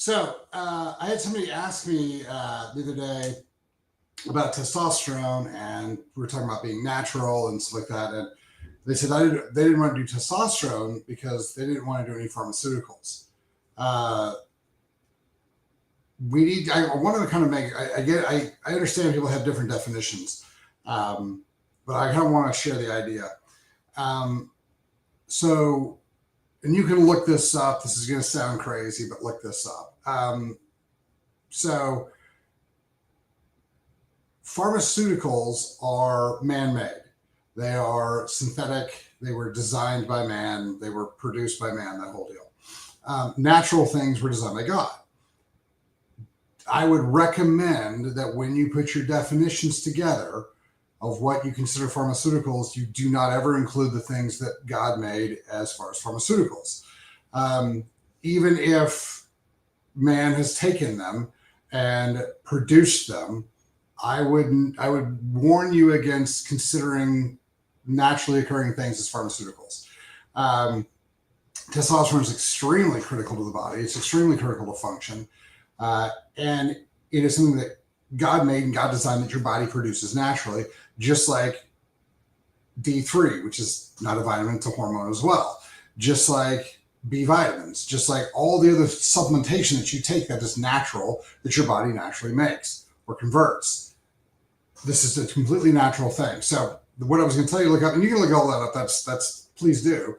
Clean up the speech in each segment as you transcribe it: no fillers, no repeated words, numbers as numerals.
I had somebody ask me the other day about testosterone, and we were talking about being natural and stuff like that. And they said they didn't want to do testosterone because they didn't want to do any pharmaceuticals. Uh, I wanted to kind of make, I understand people have different definitions, but I kind of want to share the idea. Um, so, and you can look this up. This is going to sound crazy, but look this up. So pharmaceuticals are man-made. They are synthetic. They were designed by man. They were produced by man, that whole deal. Natural things were designed by God. I would recommend that when you put your definitions together of what you consider pharmaceuticals, you do not ever include the things that God made as far as pharmaceuticals. Even if man has taken them and produced them, I would warn you against considering naturally occurring things as pharmaceuticals. Testosterone is extremely critical to the body. It's extremely critical to function. And it is something that God made and God designed that your body produces naturally, just like D3, which is not a vitamin, it's a hormone as well. Just like B vitamins, just like all the other supplementation that you take that is natural, that your body naturally makes or converts. This is a completely natural thing. So what I was going to tell you, look up, and you can look all that up. That's please do.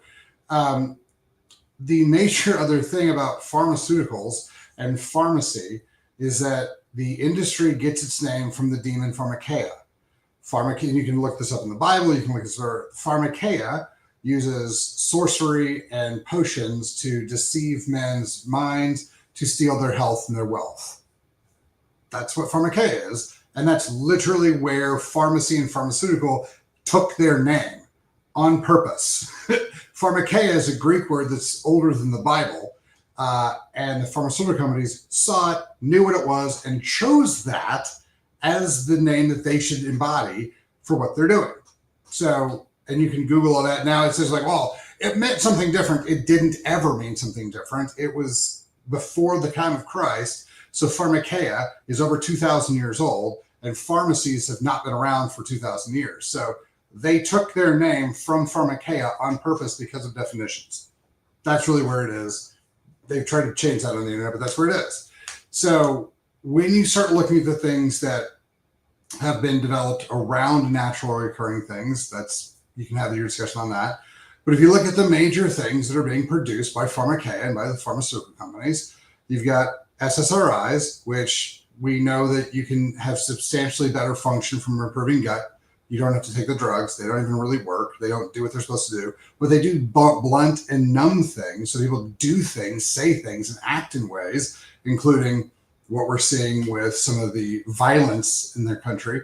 The major other thing about pharmaceuticals and pharmacy is that the industry gets its name from the demon Pharmakeia. Pharmakeia, and you can look this up in the Bible. You can look this up. Pharmakeia uses sorcery and potions to deceive men's minds, to steal their health and their wealth. That's what Pharmakeia is. And that's literally where pharmacy and pharmaceutical took their name on purpose. Pharmakeia is a Greek word that's older than the Bible. And the pharmaceutical companies saw it, knew what it was, and chose that as the name that they should embody for what they're doing. So, and you can Google all that. Now it says like, well, it meant something different. It didn't ever mean something different. It was before the time of Christ. So Pharmakeia is over 2,000 years old, and pharmacies have not been around for 2,000 years. So they took their name from Pharmakeia on purpose because of definitions. That's really where it is. They've tried to change that on the internet, but that's where it is. So when you start looking at the things that have been developed around naturally occurring things, you can have your discussion on that. But if you look at the major things that are being produced by Pharmakeia and by the pharmaceutical companies, you've got SSRIs, which we know that you can have substantially better function from improving gut. You don't have to take the drugs. They don't even really work. They don't do what they're supposed to do. But they do blunt and numb things. So people do things, say things, and act in ways, including what we're seeing with some of the violence in their country.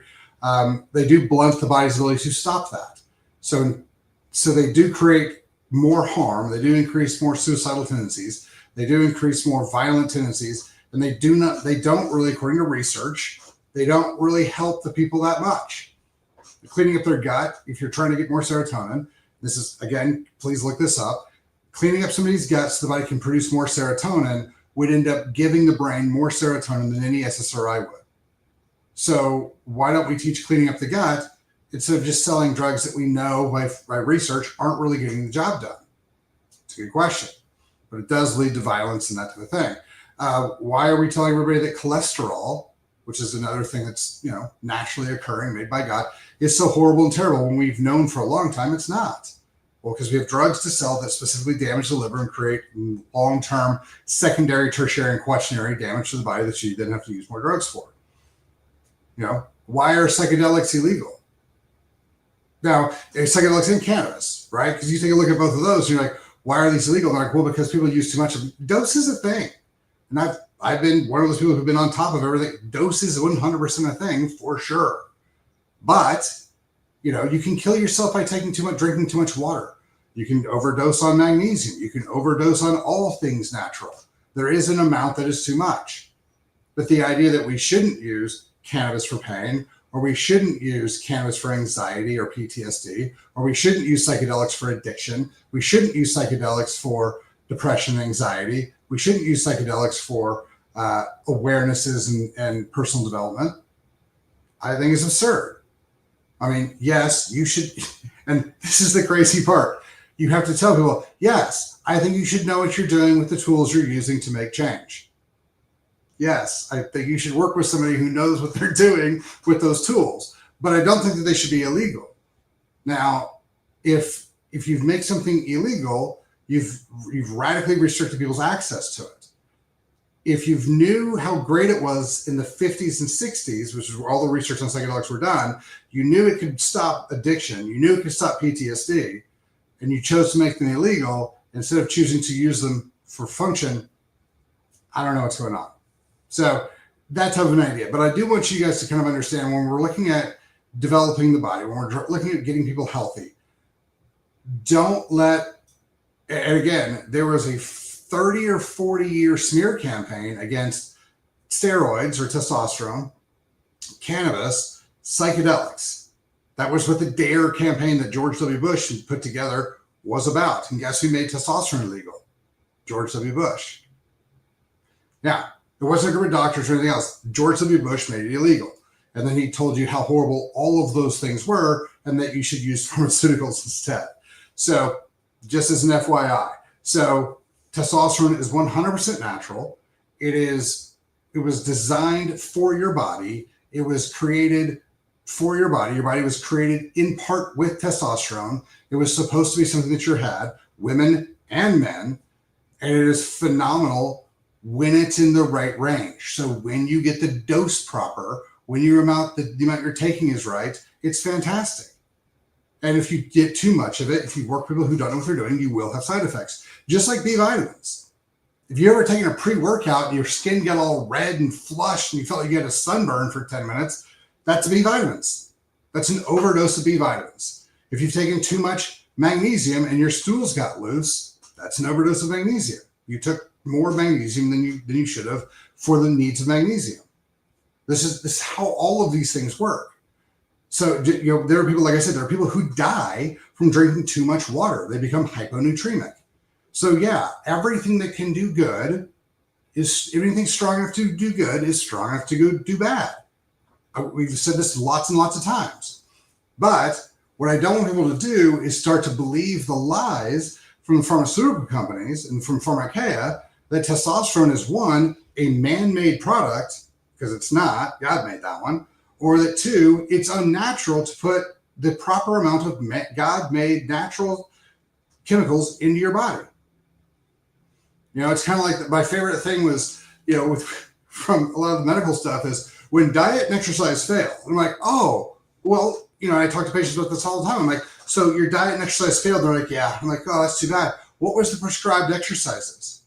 They do blunt the body's ability to stop that. So they do create more harm. They do increase more suicidal tendencies. They do increase more violent tendencies. And they don't really, according to research, they don't really help the people that much. Cleaning up their gut, if you're trying to get more serotonin, this is, again, please look this up. Cleaning up somebody's gut so the body can produce more serotonin would end up giving the brain more serotonin than any SSRI would. So why don't we teach cleaning up the gut instead of just selling drugs that we know by research aren't really getting the job done? It's a good question, but it does lead to violence and that type of thing. Why are we telling everybody that cholesterol, which is another thing that's naturally occurring, made by God, is so horrible and terrible when we've known for a long time it's not? Well, because we have drugs to sell that specifically damage the liver and create long-term secondary, tertiary, and quaternary damage to the body that you then have to use more drugs for. Why are psychedelics illegal? Now, psychedelics and cannabis, right? Because you take a look at both of those, and you're like, why are these illegal? And they're like, well, because people use too much of them. Dose is a thing. And I've been one of those people who've been on top of everything. Dose is 100% a thing for sure. But, you can kill yourself by drinking too much water. You can overdose on magnesium. You can overdose on all things natural. There is an amount that is too much. But the idea that we shouldn't use cannabis for pain, or we shouldn't use cannabis for anxiety or PTSD, or we shouldn't use psychedelics for addiction, we shouldn't use psychedelics for depression and anxiety, we shouldn't use psychedelics for awarenesses and personal development, I think is absurd. I mean, yes, you should, and this is the crazy part. You have to tell people, yes, I think you should know what you're doing with the tools you're using to make change. Yes, I think you should work with somebody who knows what they're doing with those tools, but I don't think that they should be illegal. Now, if you've made something illegal, you've radically restricted people's access to it. If you knew how great it was in the 50s and 60s, which is where all the research on psychedelics were done, you knew it could stop addiction, you knew it could stop PTSD, and you chose to make them illegal instead of choosing to use them for function, I don't know what's going on. So that type of an idea. But I do want you guys to kind of understand when we're looking at developing the body, when we're looking at getting people healthy, don't let, and again, there was a 30 or 40 year smear campaign against steroids or testosterone, cannabis, psychedelics. That was what the DARE campaign that George W. Bush put together was about. And guess who made testosterone illegal? George W. Bush. Now, it wasn't a group of doctors or anything else. George W. Bush made it illegal. And then he told you how horrible all of those things were and that you should use pharmaceuticals instead. So just as an FYI. So testosterone is 100% natural. It was designed for your body. It was created for your body. Your body was created in part with testosterone. It was supposed to be something that you had, women and men. And it is phenomenal when it's in the right range. So when you get the dose proper, when the amount you're taking is right, it's fantastic. And if you get too much of it, if you work with people who don't know what they're doing, you will have side effects. Just like B vitamins. If you ever taken a pre-workout and your skin got all red and flushed and you felt like you had a sunburn for 10 minutes, that's B vitamins. That's an overdose of B vitamins. If you've taken too much magnesium and your stools got loose, that's an overdose of magnesium. You took more magnesium than you should have for the needs of magnesium. This is how all of these things work. So, there are people, like I said, there are people who die from drinking too much water. They become hyponatremic. So yeah, everything that can do good everything strong enough to do good is strong enough to do bad. We've said this lots and lots of times. But what I don't want people to do is start to believe the lies from the pharmaceutical companies and from Pharmakeia that testosterone is one, a man-made product, because it's not, God made that one, or that two, it's unnatural to put the proper amount of God-made natural chemicals into your body. It's kind of like my favorite thing was, from a lot of the medical stuff is when diet and exercise fail. I'm like, oh, well, I talk to patients about this all the time. I'm like, so your diet and exercise failed? They're like, yeah. I'm like, oh, that's too bad. What was the prescribed exercises?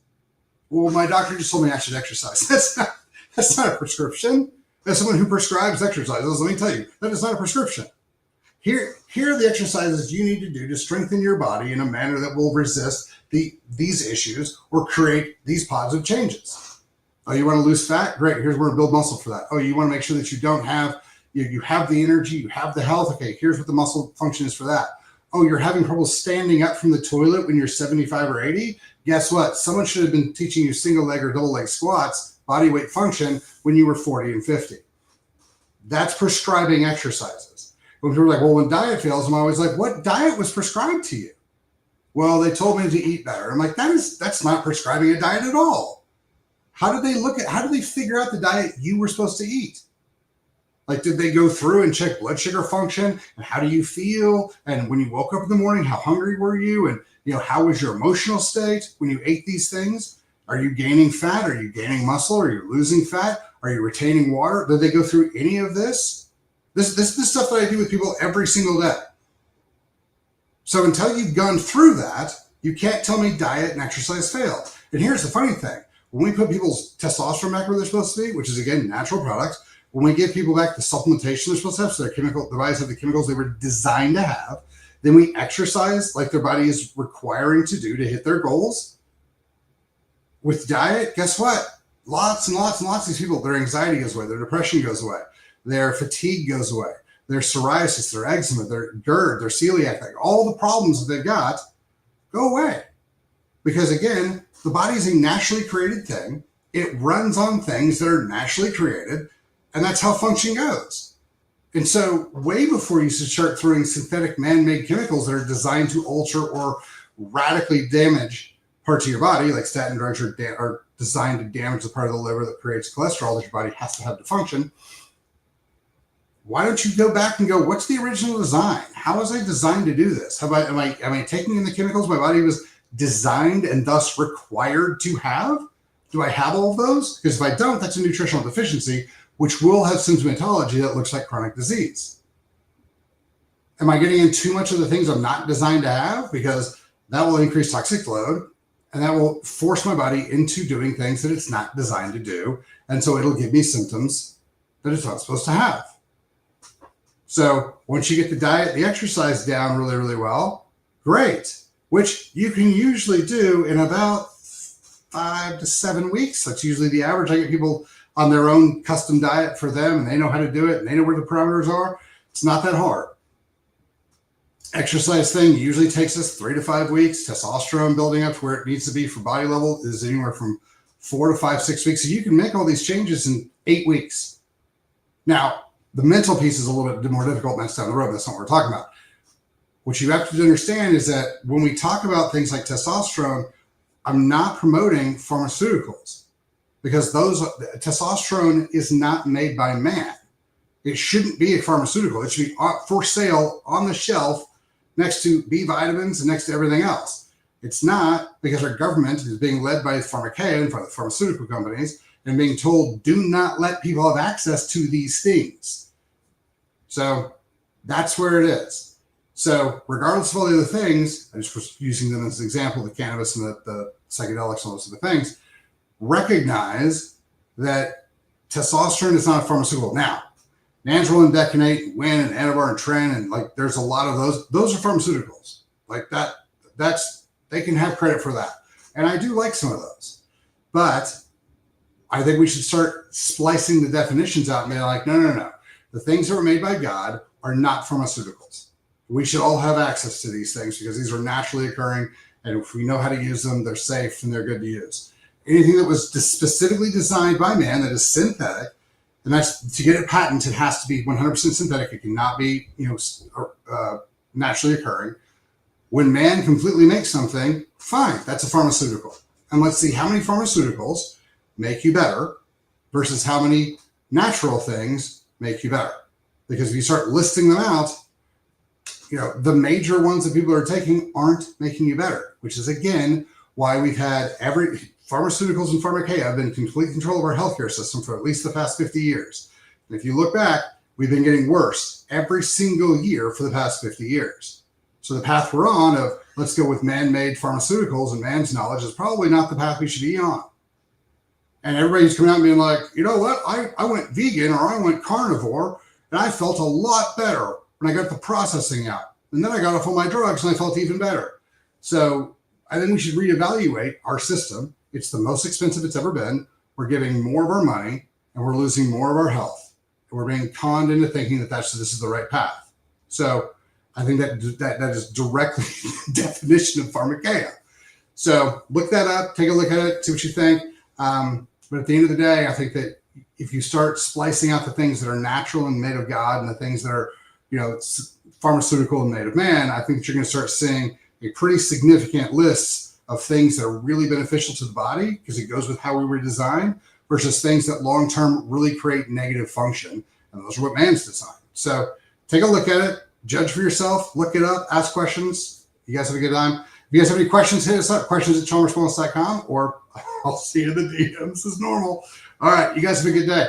Well, my doctor just told me I should exercise. That's not a prescription. As someone who prescribes exercises, let me tell you, that is not a prescription. Here are the exercises you need to do to strengthen your body in a manner that will resist these issues or create these positive changes. Oh, you want to lose fat? Great. Here's where to build muscle for that. Oh, you want to make sure that you don't have, you have the energy, you have the health. Okay, here's what the muscle function is for that. Oh, you're having trouble standing up from the toilet when you're 75 or 80? Guess what? Someone should have been teaching you single leg or double leg squats, body weight function, when you were 40 and 50. That's prescribing exercises. When people are like, well, when diet fails, I'm always like, what diet was prescribed to you? Well, they told me to eat better. I'm like, that's not prescribing a diet at all. How did they figure out the diet you were supposed to eat? Like, did they go through and check blood sugar function? And how do you feel? And when you woke up in the morning, how hungry were you? And, how was your emotional state when you ate these things? Are you gaining fat? Are you gaining muscle? Are you losing fat? Are you retaining water? Did they go through any of this? This is the stuff that I do with people every single day. So until you've gone through that, you can't tell me diet and exercise failed. And here's the funny thing. When we put people's testosterone back where they're supposed to be, which is, again, natural products, when we give people back the supplementation they're supposed to have, so their bodies have the chemicals they were designed to have, then we exercise like their body is requiring to do to hit their goals. With diet, guess what? Lots and lots and lots of these people, their anxiety goes away, their depression goes away, their fatigue goes away, their psoriasis, their eczema, their GERD, their celiac, all the problems that they've got go away. Because again, the body is a naturally created thing. It runs on things that are naturally created, and that's how function goes. And so way before you should start throwing synthetic man-made chemicals that are designed to alter or radically damage parts of your body, like statin drugs are designed to damage the part of the liver that creates cholesterol that your body has to have to function. Why don't you go back and go, what's the original design? How was I designed to do this? Am I taking in the chemicals my body was designed and thus required to have? Do I have all of those? Because if I don't, that's a nutritional deficiency, which will have symptomatology that looks like chronic disease. Am I getting in too much of the things I'm not designed to have? Because that will increase toxic load, and that will force my body into doing things that it's not designed to do. And so it'll give me symptoms that it's not supposed to have. So once you get the diet, the exercise down really, really well, great, which you can usually do in about 5 to 7 weeks. That's usually the average. I get people on their own custom diet for them, and they know how to do it, and they know where the parameters are. It's not that hard. Exercise thing usually takes us 3 to 5 weeks. Testosterone building up to where it needs to be for body level is anywhere from 4 to 5, 6 weeks. So you can make all these changes in 8 weeks. Now, the mental piece is a little bit more difficult, and that's down the road. That's not what we're talking about. What you have to understand is that when we talk about things like testosterone, I'm not promoting pharmaceuticals, because testosterone is not made by man. It shouldn't be a pharmaceutical. It should be for sale on the shelf next to B vitamins and next to everything else. It's not, because our government is being led by Pharmakeia and the pharmaceutical companies and being told, do not let people have access to these things. So that's where it is. So regardless of all the other things, I just was using them as an example, the cannabis and the psychedelics and all those other things, recognize that testosterone is not a pharmaceutical. Now, Nandrolone, Decanate, Win, and Anavar, and Tren, and like there's a lot of those. Those are pharmaceuticals. Like they can have credit for that. And I do like some of those. But I think we should start splicing the definitions out and be like, no. The things that were made by God are not pharmaceuticals. We should all have access to these things because these are naturally occurring. And if we know how to use them, they're safe and they're good to use. Anything that was specifically designed by man that is synthetic, and that's to get it patented, it has to be 100% synthetic. It cannot be, naturally occurring. When man completely makes something, fine, that's a pharmaceutical. And let's see how many pharmaceuticals make you better versus how many natural things make you better. Because if you start listing them out, the major ones that people are taking aren't making you better, which is again why we've had pharmaceuticals and Pharmakeia have been in complete control of our healthcare system for at least the past 50 years. And if you look back, we've been getting worse every single year for the past 50 years. So the path we're on of let's go with man-made pharmaceuticals and man's knowledge is probably not the path we should be on. And everybody's coming out and being like, you know what? I went vegan or I went carnivore and I felt a lot better when I got the processing out. And then I got off all my drugs and I felt even better. So I think we should reevaluate our system. It's the most expensive it's ever been. We're giving more of our money and we're losing more of our health. And we're being conned into thinking that this is the right path. So I think that is directly the definition of Pharmakeia. So look that up, take a look at it, see what you think. But at the end of the day, I think that if you start splicing out the things that are natural and made of God and the things that are, pharmaceutical and made of man, I think that you're going to start seeing a pretty significant list of things that are really beneficial to the body because it goes with how we were designed versus things that long-term really create negative function. And those are what man's designed. So take a look at it, judge for yourself, look it up, ask questions. You guys have a good time. If you guys have any questions, hit us up, questions@chalmerswellness.com, or I'll see you in the DMs as normal. All right, you guys have a good day.